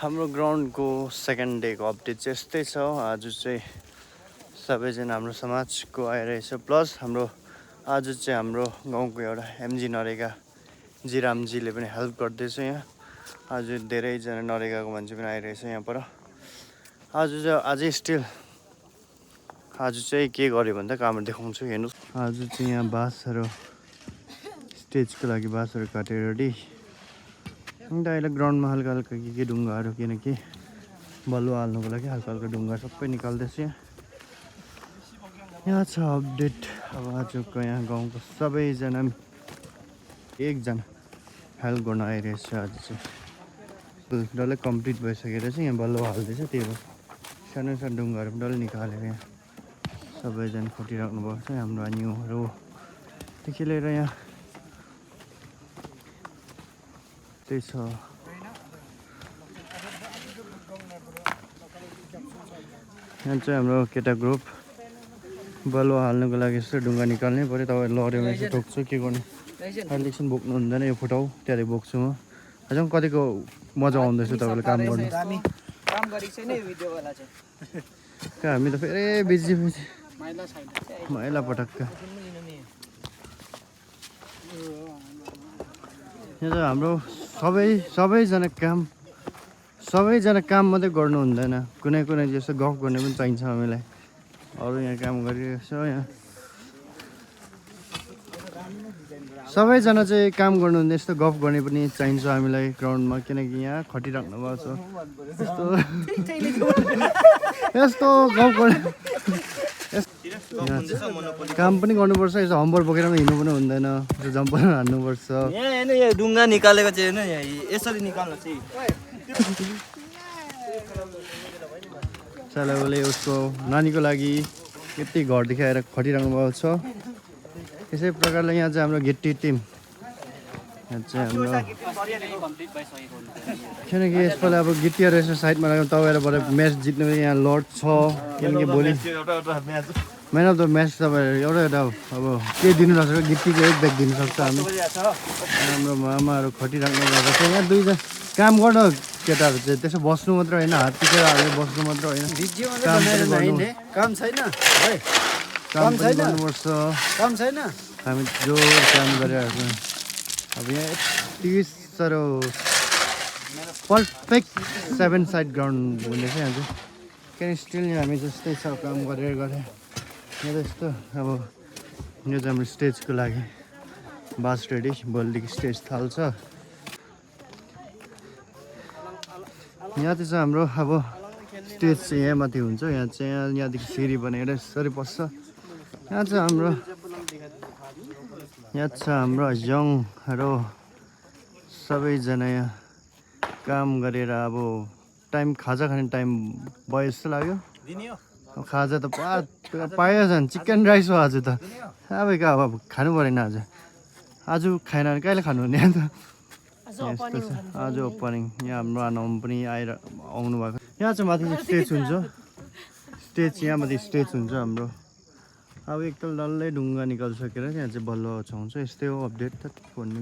हाम्रो ग्राउन्डको सेकेन्ड डेको अपडेट चाहिँ यस्तै छ। आज चाहिँ सबैजना हाम्रो समाजको आइरहेछ, प्लस हाम्रो आज चाहिँ हाम्रो गाउँको एउटा एमजी नरेगा जिरामजीले पनि हेल्प गर्दैछ। यहाँ आज धेरैजना नरेगाको मान्छे पनि आइरहेछ यहाँबाट। अझै स्टिल आज चाहिँ के गर्यो भन्दा कामहरू देखाउँछु, हेर्नु। आज चाहिँ यहाँ बाँसहरू स्टेजको लागि बाँसहरू काटेर रेडी। अन्त अहिले ग्राउन्डमा हल्का हल्का के ढुङ्गाहरू, किनकि बलुवा हाल्नुको लागि हल्का हल्का ढुङ्गा सबै निकाल्दैछ। यहाँ छ अपडेट। अब आजको यहाँ गाउँको सबैजना एकजना हेल्प गर्न आइरहेछ। आज चाहिँ डल्लै कम्प्लिट भइसकेर चाहिँ यहाँ बलुवा हाल्दैछ। त्यही भएर सानो सानो ढुङ्गाहरू पनि डल्लै निकालेर यहाँ सबैजना खटिराख्नु भएको छ। हाम्रो न्युहरूदेखि लिएर यहाँ त्यही छ। यहाँ चाहिँ हाम्रो केटा ग्रुप बलुवा हाल्नुको लागि यस्तो ढुङ्गा निकाल्नै पऱ्यो। तपाईँहरू लड्यो भने चाहिँ ठोक्छु, के गर्ने। अहिले एकछिन बोक्नु हुँदैन, यो फुटाउ त्यहाँदेखि बोक्छु म। अझै कतिको मजा आउँदैछ तपाईँले काम गर्नु। हामी त फेरि बिजी मैला पटक्क। यहाँ चाहिँ हाम्रो सबैजना काम मात्रै गर्नु हुँदैन, कुनै जस्तो गफ गर्ने पनि चाहिन्छ हामीलाई। अरू यहाँ काम गरिरहेको छ। यहाँ सबैजना चाहिँ काम गर्नु हुँदैन, यस्तो गफ गर्ने पनि चाहिन्छ हामीलाई ग्राउन्डमा, किनकि यहाँ खटिराख्नु भएको छ। यस्तो गफ गर्ने काम पनि गर्नुपर्छ। यसो हम्बर बोकेर पनि हिँड्नु पनि हुँदैन, जम्पर हान्नुपर्छ। यहाँ ढुङ्गा निकालेको चाहिँ यसरी निकाल्नु चाहिँ उसले उसको नानीको लागि यति घरदेखि आएर खटिराख्नु भएको छ। यसै प्रकारले यहाँ चाहिँ हाम्रो गिट्टी टिम, यहाँ चाहिँ हाम्रो किनकि यसपालि अब गिट्टीहरू यसो साइडमा राख्नु तपाईँहरूबाट म्याच जित्नु यहाँ लड छ। किनकि भोलि म्यान अफ द म्याच तपाईँहरू एउटा अब के दिनु सक्छ, गिट्टीको एक ब्याग दिनु सक्छ। हाम्रो मामाहरू खटिराख्नु भएको छ। यहाँ दुईजना काम गर्न केटाहरू चाहिँ त्यसो बस्नु मात्र होइन, हात टिकेर हालेर बस्नु मात्र होइन, काम गर्नुपर्छ। हामी जोर काम गरिरहेको छौँ। अब यहाँ यति साह्रो पर्फेक्ट 7 साइड ग्राउन्ड हुँदैछ यहाँ चाहिँ। किनकि स्टिल यहाँ हामी जस्तै छ काम गरेर यहाँ त्यस्तो। अब यो चाहिँ हाम्रो स्टेजको लागि बास रेडी, भोलिदेखि स्टेज थाल्छ। यहाँ चाहिँ हाम्रो अब स्टेज चाहिँ यहाँ माथि हुन्छ। यहाँ चाहिँ यहाँदेखि सिँढी बनेर यसरी पस्छ। यहाँ चाहिँ हाम्रो यङहरू सबैजना यहाँ काम गरेर अब खाजा खाने टाइम भयो जस्तो लाग्यो। खाजा त पायो झन्, चिकन राइस हो आज त। अब खानु परेन आज खाएन भने कहिले खानु हुने त। यस्तो छ आज ओपनिङ। यहाँ हाम्रो आनाम पनि आउनु भएको। यहाँ चाहिँ माथि स्टेज हुन्छ, यहाँ माथि स्टेज हुन्छ हाम्रो। अब एकताल डल्लै ढुङ्गा निकालिसकेर त्यहाँ चाहिँ बल्ल छाउँछ। यस्तै हो अपडेट त।